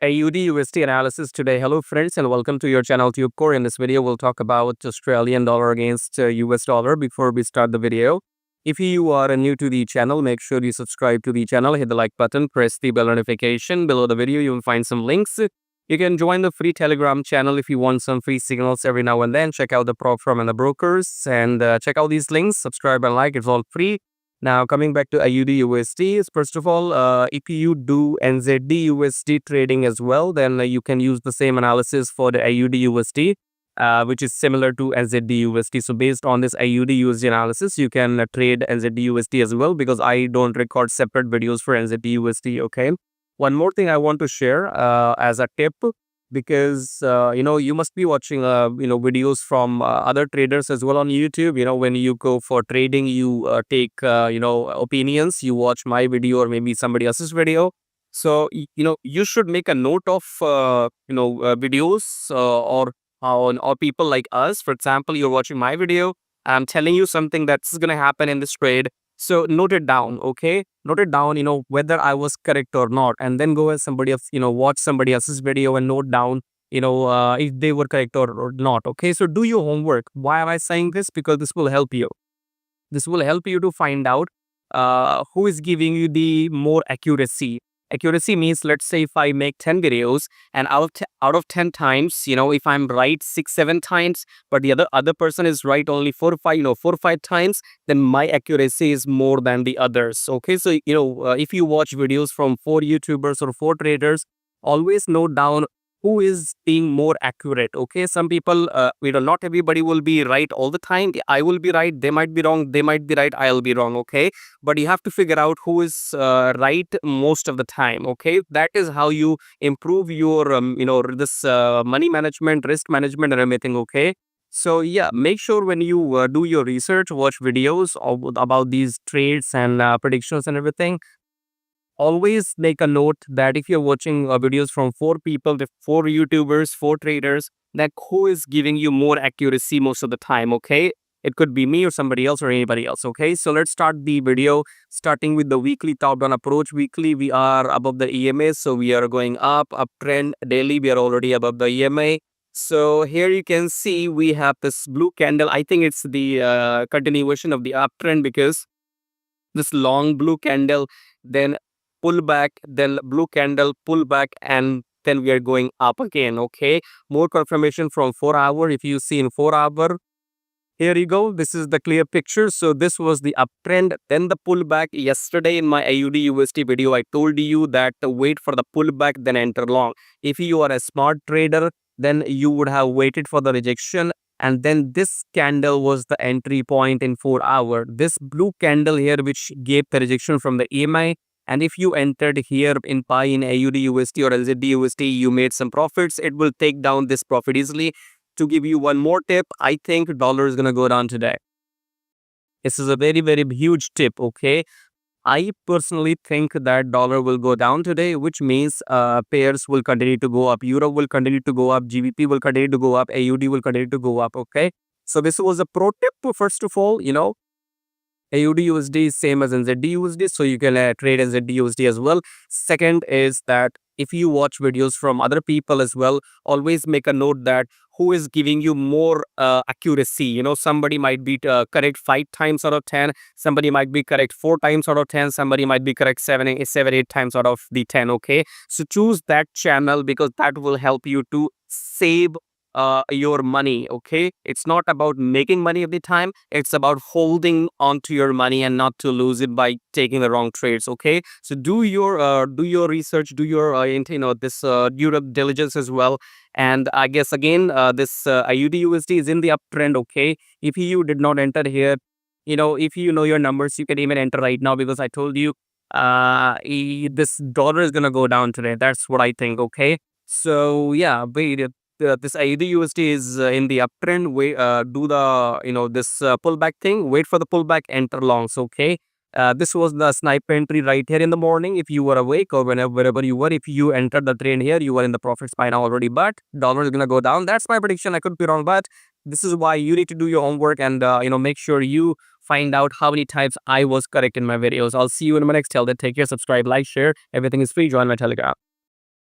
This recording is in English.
AUDUSD analysis today. Hello friends and welcome to your channel TubeCore. In this video, we'll talk about Australian dollar against US dollar. Before we start the video, if you are new to the channel, make sure you subscribe to the channel, hit the like button, press the bell notification. Below the video, you will find some links. You can join the free Telegram channel if you want some free signals every now and then. Check out the prop firm and the brokers and check out these links. Subscribe and like, it's all free. Now, coming back to AUDUSD, first of all, if you do NZD-USD trading as well, then you can use the same analysis for the AUDUSD, which is similar to NZD-USD. So, based on this AUDUSD analysis, you can trade NZD-USD as well, because I don't record separate videos for NZD-USD, okay? One more thing I want to share as a tip, because you must be watching videos from other traders as well on YouTube. When you go for trading, you take opinions, you watch my video or maybe somebody else's video. So you should make a note of videos or people like us. For example, you're watching my video, I'm telling you something that's going to happen in this trade. So note it down, okay? Note it down, whether I was correct or not, and then go as somebody else, watch somebody else's video and note down, if they were correct or not, okay? So do your homework. Why am I saying this? Because this will help you. This will help you to find out who is giving you the more accuracy. Accuracy means, let's say if I make 10 videos and out of 10 times, if I'm right 6-7 times, but the other person is right only 4 or 5 times, then my accuracy is more than the others. Okay, so if you watch videos from 4 YouTubers or 4 traders, always note down who is being more accurate. Okay, some people, not everybody will be right all the time. I will be right, they might be wrong, they might be right, I'll be wrong. Okay, but you have to figure out who is right most of the time. Okay, that is how you improve your this money management, risk management and everything. Okay, so yeah, make sure when you do your research, watch videos about these trades and predictions and everything, always make a note that if you're watching videos from 4 people, 4 YouTubers, 4 traders, that who is giving you more accuracy most of the time. Okay, it could be me or somebody else or anybody else. Okay, so let's start the video starting with the weekly top-down approach. Weekly, we are above the EMA, so we are going uptrend. Daily, we are already above the EMA. So here you can see we have this blue candle. I think it's the continuation of the uptrend, because this long blue candle, then pull back, then blue candle, pull back, and then we are going up again. Okay, more confirmation from 4 hour. If you see in 4 hour, here you go, this is the clear picture. So this was the uptrend, then the pullback. Yesterday in my AUDUSD video, I told you that wait for the pullback, then enter long. If you are a smart trader, then you would have waited for the rejection, and then this candle was the entry point in 4 hour. This blue candle here, which gave the rejection from the EMI, and if you entered here in PI in AUDUSD or NZD-USD, you made some profits, it will take down this profit easily. To give you one more tip, I think dollar is going to go down today. This is a very, very huge tip, okay? I personally think that dollar will go down today, which means pairs will continue to go up. Euro will continue to go up. GBP will continue to go up. AUD will continue to go up, okay? So this was a pro tip. First of all, AUDUSD is same as NZD-USD, so you can trade NZD-USD as well. Second is that if you watch videos from other people as well, always make a note that who is giving you more accuracy. Somebody might be correct 5 times out of 10, somebody might be correct 4 times out of 10, somebody might be correct 7-8 times out of the 10. Okay, so choose that channel, because that will help you to save your money. Okay, it's not about making money every time, it's about holding on to your money and not to lose it by taking the wrong trades. Okay, so do your research, do your this due diligence as well. And I guess again, this AUDUSD is in the uptrend. Okay, if you did not enter here, if you know your numbers, you can even enter right now, because I told you this dollar is gonna go down today. That's what I think. Okay, so yeah, wait, this AUDUSD is in the uptrend. We do the this pullback thing, wait for the pullback, enter longs. Okay, this was the sniper entry right here in the morning. If you were awake or wherever you were, if you entered the trend here, you were in the profits by now already. But dollar is gonna go down. That's my prediction. I could be wrong, but this is why you need to do your homework and make sure you find out how many times I was correct in my videos. I'll see you in my next. Till then, take care, subscribe, like, share. Everything is free. Join my Telegram.